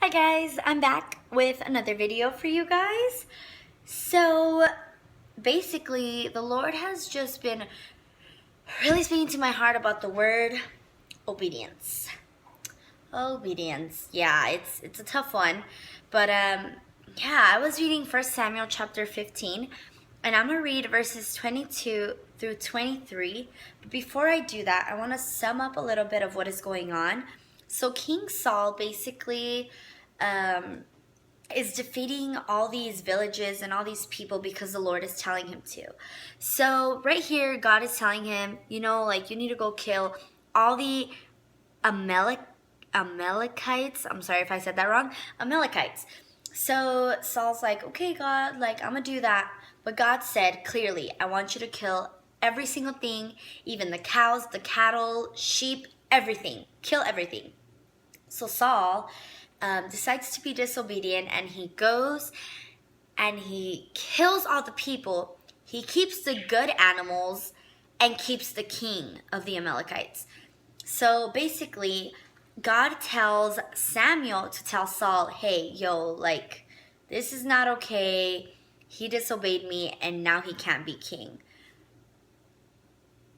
Hi guys, I'm back with another video for you guys. So basically, the Lord has just been really speaking to my heart about the word obedience. Obedience. Yeah, it's a tough one. But yeah, I was reading 1 Samuel chapter 15, and I'm going to read verses 22 through 23. But before I do that, I want to sum up a little bit of what is going on. So King Saul basically is defeating all these villages and all these people because the Lord is telling him to. So right here, God is telling him, you need to go kill all the Amalekites. I'm sorry if I said that wrong. Amalekites. So Saul's like, okay, God, I'm gonna do that. But God said clearly, I want you to kill every single thing, even the cows, the cattle, sheep, everything. Kill everything. So Saul decides to be disobedient, and he goes and he kills all the people. He keeps the good animals and keeps the king of the Amalekites. So basically, God tells Samuel to tell Saul, hey, this is not okay. He disobeyed me, and now he can't be king.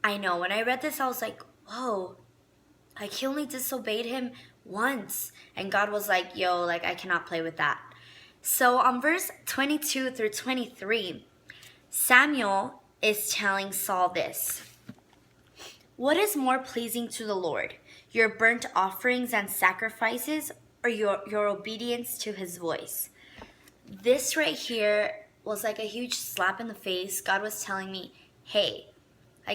I know, when I read this, I was like, whoa, he only disobeyed him once. And God was like, I cannot play with that. So on verse 22 through 23, Samuel is telling Saul this. What is more pleasing to the Lord, your burnt offerings and sacrifices, or your obedience to his voice? This right here was like a huge slap in the face. God was telling me, hey,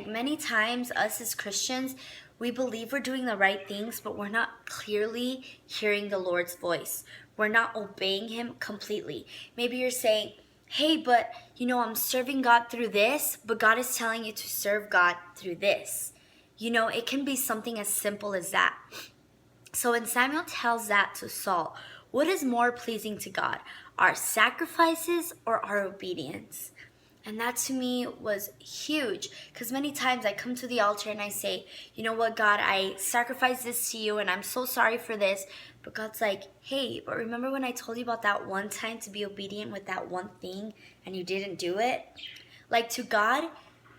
many times us as Christians, we believe we're doing the right things, but we're not clearly hearing the Lord's voice. We're not obeying him completely. Maybe you're saying, hey, but I'm serving God through this, but God is telling you to serve God through this. It can be something as simple as that. So when Samuel tells that to Saul, what is more pleasing to God, our sacrifices or our obedience? And that to me was huge, because many times I come to the altar and I say, you know what, God, I sacrifice this to you and I'm so sorry for this. But God's like, hey, but remember when I told you about that one time to be obedient with that one thing and you didn't do it? To God,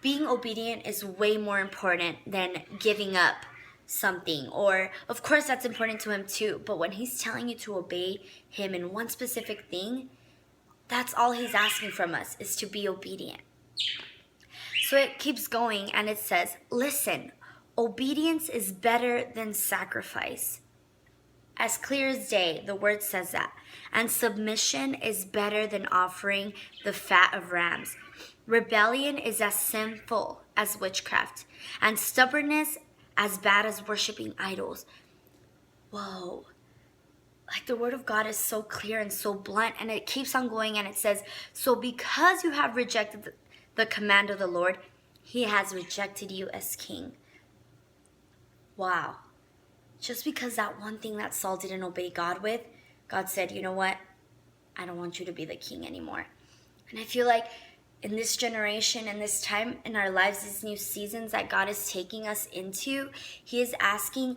being obedient is way more important than giving up something. Or, of course, that's important to him too. But when he's telling you to obey him in one specific thing, that's all he's asking from us, is to be obedient. So it keeps going and it says, listen, obedience is better than sacrifice. As clear as day, the word says that. And submission is better than offering the fat of rams. Rebellion is as sinful as witchcraft, and stubbornness as bad as worshiping idols. Whoa. The word of God is so clear and so blunt, and it keeps on going, and it says, so because you have rejected the command of the Lord, he has rejected you as king. Wow. Just because that one thing that Saul didn't obey God with, God said, you know what? I don't want you to be the king anymore. And I feel like in this generation, in this time in our lives, these new seasons that God is taking us into, he is asking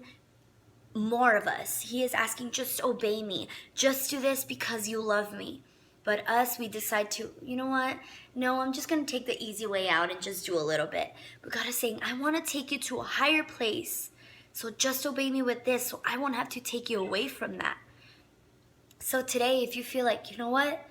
more of us. He is asking, just obey me. Just do this because you love me. But us, we decide to, you know what? No, I'm just going to take the easy way out and just do a little bit. But God is saying, I want to take you to a higher place. So just obey me with this so I won't have to take you away from that. So today, if you feel like, you know what?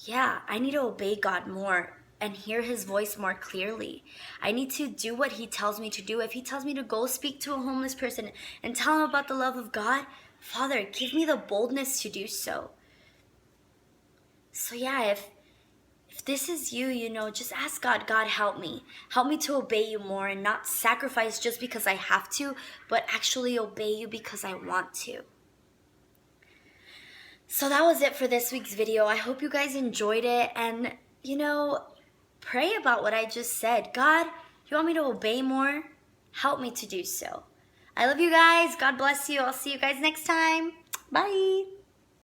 Yeah, I need to obey God more and hear his voice more clearly. I need to do what he tells me to do. If he tells me to go speak to a homeless person and tell him about the love of God, Father, give me the boldness to do so. So yeah, if this is you, just ask God, God, help me. Help me to obey you more and not sacrifice just because I have to, but actually obey you because I want to. So that was it for this week's video. I hope you guys enjoyed it, and, pray about what I just said. God, you want me to obey more? Help me to do so. I love you guys. God bless you. I'll see you guys next time. Bye.